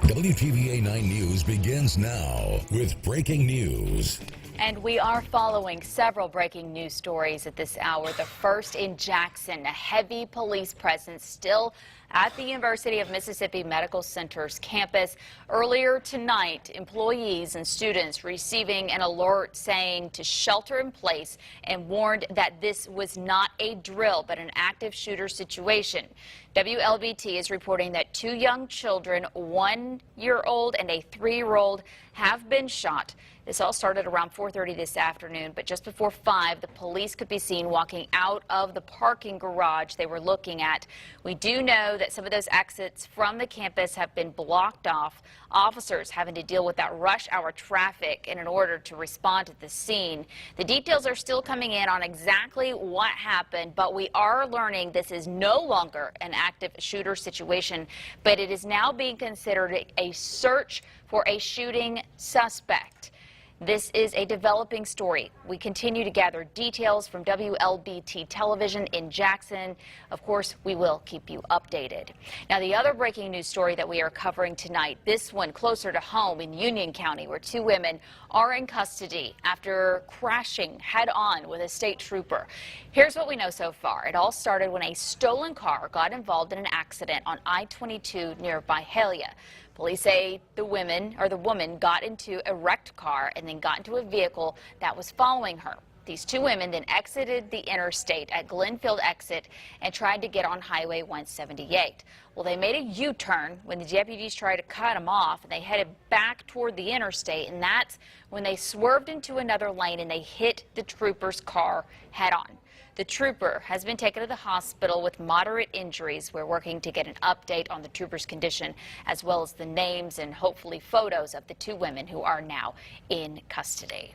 WTVA 9 News begins now with breaking news. And we are following several breaking news stories at this hour. The first in Jackson, a heavy police presence still at the University of Mississippi Medical Center's campus. Earlier tonight, employees and students receiving an alert saying to shelter in place and warned that this was not a drill but an active shooter situation. WLBT is reporting that two young children, 1-year-old and a 3-year-old, have been shot. This all started around 4:30 this afternoon, but just before 5, the police could be seen walking out of the parking garage they were looking at. We do know that some of those exits from the campus have been blocked off, officers having to deal with that rush hour traffic in order to respond to the scene. The details are still coming in on exactly what happened, but we are learning this is no longer an active shooter situation, but it is now being considered a search for a shooting suspect. This is a developing story. We continue to gather details from WLBT television in Jackson. Of course, we will keep you updated. Now, the other breaking news story that we are covering tonight, this one closer to home in Union County, where two women are in custody after crashing head-on with a state trooper. Here's what we know so far. It all started when a stolen car got involved in an accident on I-22 near Byhalia. Police say the woman got into a wrecked car and then got into a vehicle that was following her. These two women then exited the interstate at Glenfield exit and tried to get on Highway 178. Well, they made a U-turn when the deputies tried to cut them off, and they headed back toward the interstate, and that's when they swerved into another lane and they hit the trooper's car head-on. The trooper has been taken to the hospital with moderate injuries. We're working to get an update on the trooper's condition, as well as the names and hopefully photos of the two women who are now in custody.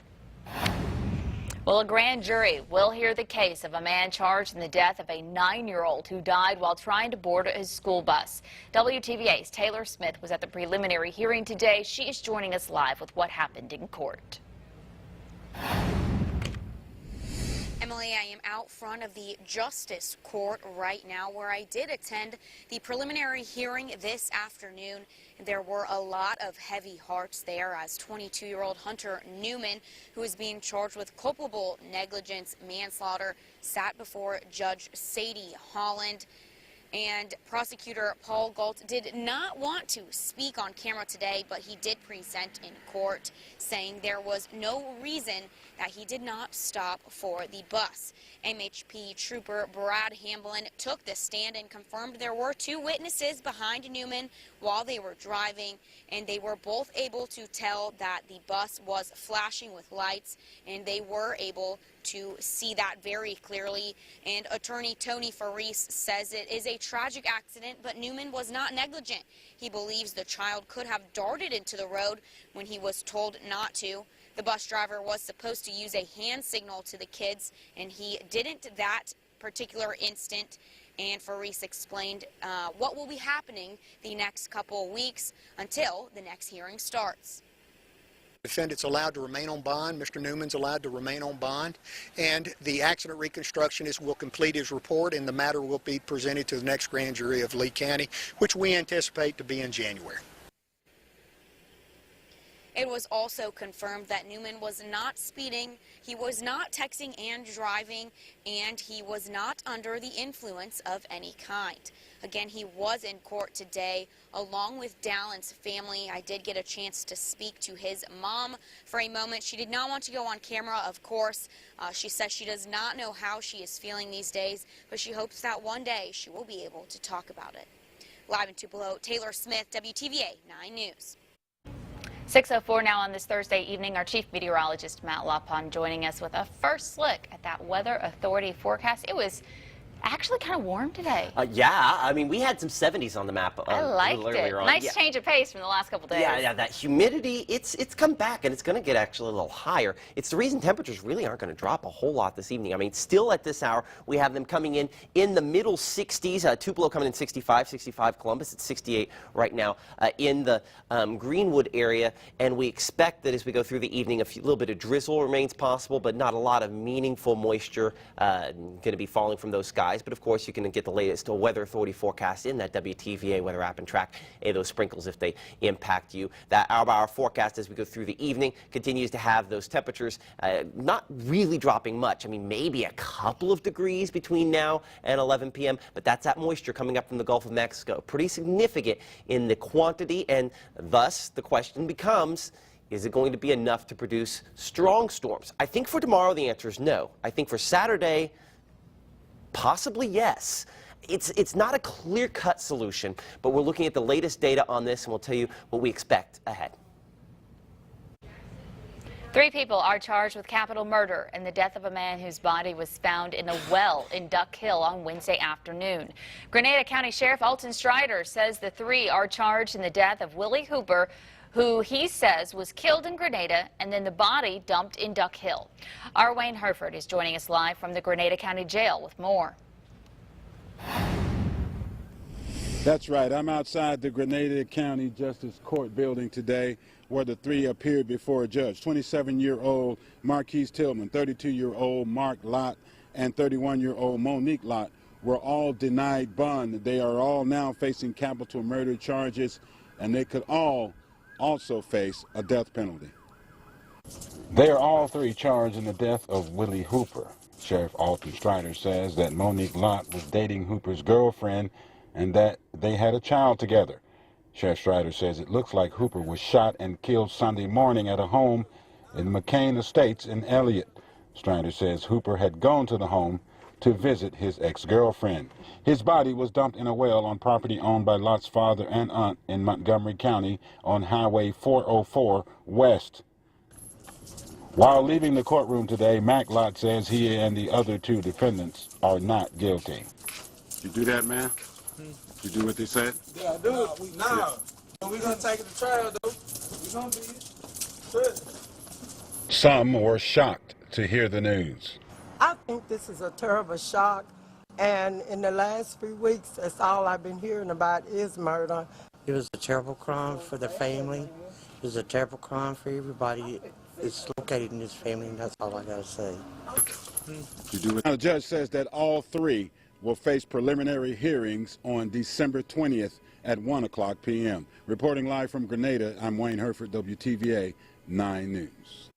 Well, a grand jury will hear the case of a man charged in the death of a 9-year-old who died while trying to board his school bus. WTVA's Taylor Smith was at the preliminary hearing today. She is joining us live with what happened in court. Emily, I am out front of the Justice Court right now, where I did attend the preliminary hearing this afternoon. There were a lot of heavy hearts there as 22-year-old Hunter Newman, who is being charged with culpable negligence manslaughter, sat before Judge Sadie Holland. And prosecutor Paul Galt did not want to speak on camera today, but he did present in court, saying there was no reason that he did not stop for the bus. MHP Trooper Brad Hamblin took the stand and confirmed there were two witnesses behind Newman while they were driving, and they were both able to tell that the bus was flashing with lights, and they were able to see that very clearly. And attorney Tony Faris says it is a tragic accident, but Newman was not negligent. He believes the child could have darted into the road when he was told not to. The bus driver was supposed to use a hand signal to the kids, and he didn't that particular instant. And Faris explained what will be happening the next couple of weeks until the next hearing starts. The defendant's allowed to remain on bond. Mr. Newman's allowed to remain on bond. And the accident reconstructionist will complete his report, and the matter will be presented to the next grand jury of Lee County, which we anticipate to be in January. It was also confirmed that Newman was not speeding, he was not texting and driving, and he was not under the influence of any kind. Again, he was in court today along with Dallin's family. I did get a chance to speak to his mom for a moment. She did not want to go on camera, of course. She says she does not know how she is feeling these days, but she hopes that one day she will be able to talk about it. Live in Tupelo, Taylor Smith, WTVA 9 News. 6:04 now on this Thursday evening. Our chief meteorologist, Matt Lapon, joining us with a first look at that Weather Authority forecast. It was actually kind of warm today. Yeah, I mean, we had some 70s on the map. I liked it. Nice change of pace from the last couple days. Yeah, that humidity, it's come back, and it's going to get actually a little higher. It's the reason temperatures really aren't going to drop a whole lot this evening. I mean, still at this hour, we have them coming in the middle 60s. Tupelo coming in 65, Columbus at 68 right now in the Greenwood area, and we expect that as we go through the evening, little bit of drizzle remains possible, but not a lot of meaningful moisture going to be falling from those skies. skies, but of course you can get the latest Weather Authority forecast in that WTVA weather app and track those sprinkles if they impact you. That hour-by-hour forecast as we go through the evening continues to have those temperatures not really dropping much. I mean, maybe a couple of degrees between now and 11 p.m., but that's that moisture coming up from the Gulf of Mexico. Pretty significant in the quantity, and thus the question becomes, is it going to be enough to produce strong storms? I think for tomorrow the answer is no. I think for Saturday, possibly yes. It's not a clear-cut solution, but we're looking at the latest data on this, and we'll tell you what we expect ahead. 3 people are charged with capital murder in the death of a man whose body was found in a well in Duck Hill on Wednesday afternoon. Grenada County Sheriff Alton Strider says the 3 are charged in the death of Willie Hooper, who he says was killed in Grenada and then the body dumped in Duck Hill. Our Wayne Herford is joining us live from the Grenada County Jail with more. That's right. I'm outside the Grenada County Justice Court building today, where the 3 appeared before a judge. 27-year-old Marquise Tillman, 32-year-old Mark Lott, and 31-year-old Monique Lott were all denied bond. They are all now facing capital murder charges, and they could all also face a death penalty. They are all 3 charged in the death of Willie Hooper. Sheriff Alton Strider says that Monique Lott was dating Hooper's girlfriend and that they had a child together. Sheriff Strider says it looks like Hooper was shot and killed Sunday morning at a home in McCain Estates in Elliott. Strider says Hooper had gone to the home to visit his ex-girlfriend. His body was dumped in a well on property owned by Lott's father and aunt in Montgomery County on Highway 404 West. While leaving the courtroom today, Mac Lott says he and the other 2 defendants are not guilty. You do that, man? You do what they said? Yeah, I do it. We're going to take it to trial, though. We're going to be good. Some were shocked to hear the news. I think this is a terrible shock, and in the last few weeks, that's all I've been hearing about is murder. It was a terrible crime for the family. It was a terrible crime for everybody. It's located in this family, and that's all I got to say. The judge says that all 3 will face preliminary hearings on December 20th at 1:00 p.m. Reporting live from Grenada, I'm Wayne Herford, WTVA 9 News.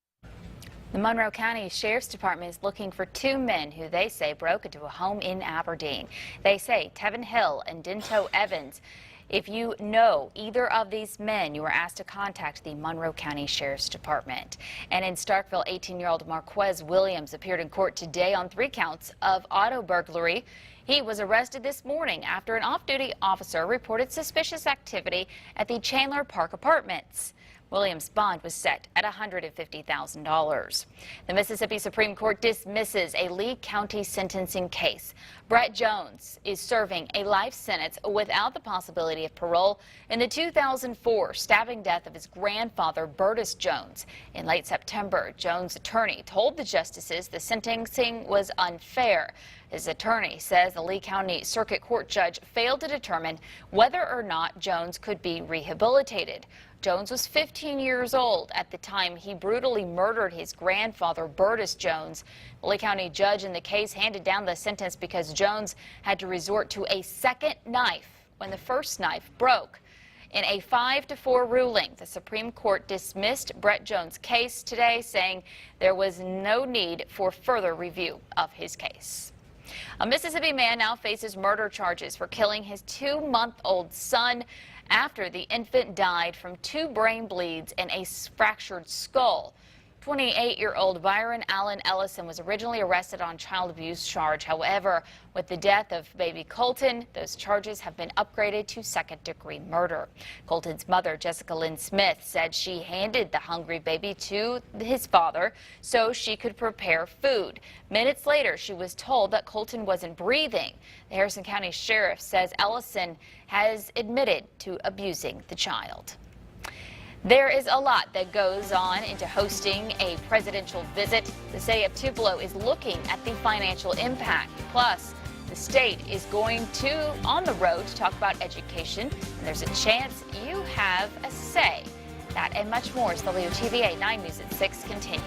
The Monroe County Sheriff's Department is looking for 2 men who they say broke into a home in Aberdeen. They say Tevin Hill and Dinto Evans. If you know either of these men, you are asked to contact the Monroe County Sheriff's Department. And in Starkville, 18-year-old Marquez Williams appeared in court today on 3 counts of auto burglary. He was arrested this morning after an off-duty officer reported suspicious activity at the Chandler Park Apartments. Williams' bond was set at $150,000. The Mississippi Supreme Court dismisses a Lee County sentencing case. Brett Jones is serving a life sentence without the possibility of parole in the 2004 stabbing death of his grandfather, Burtis Jones. In late September, Jones' attorney told the justices the sentencing was unfair. His attorney says the Lee County Circuit Court judge failed to determine whether or not Jones could be rehabilitated. Jones was 15 years old at the time he brutally murdered his grandfather, Burtis Jones. The Lee County judge in the case handed down the sentence because Jones had to resort to a second knife when the first knife broke. In a 5-4 ruling, the Supreme Court dismissed Brett Jones' case today, saying there was no need for further review of his case. A Mississippi man now faces murder charges for killing his 2-month-old son after the infant died from 2 brain bleeds and a fractured skull. 28-year-old Byron Allen Ellison was originally arrested on child abuse charge. However, with the death of baby Colton, those charges have been upgraded to second-degree murder. Colton's mother, Jessica Lynn Smith, said she handed the hungry baby to his father so she could prepare food. Minutes later, she was told that Colton wasn't breathing. The Harrison County Sheriff says Ellison has admitted to abusing the child. There is a lot that goes on into hosting a presidential visit. The city of Tupelo is looking at the financial impact. Plus, the state is going on the road to talk about education, and there's a chance you have a say. That and much more as WTVA 9 News at 6 continues.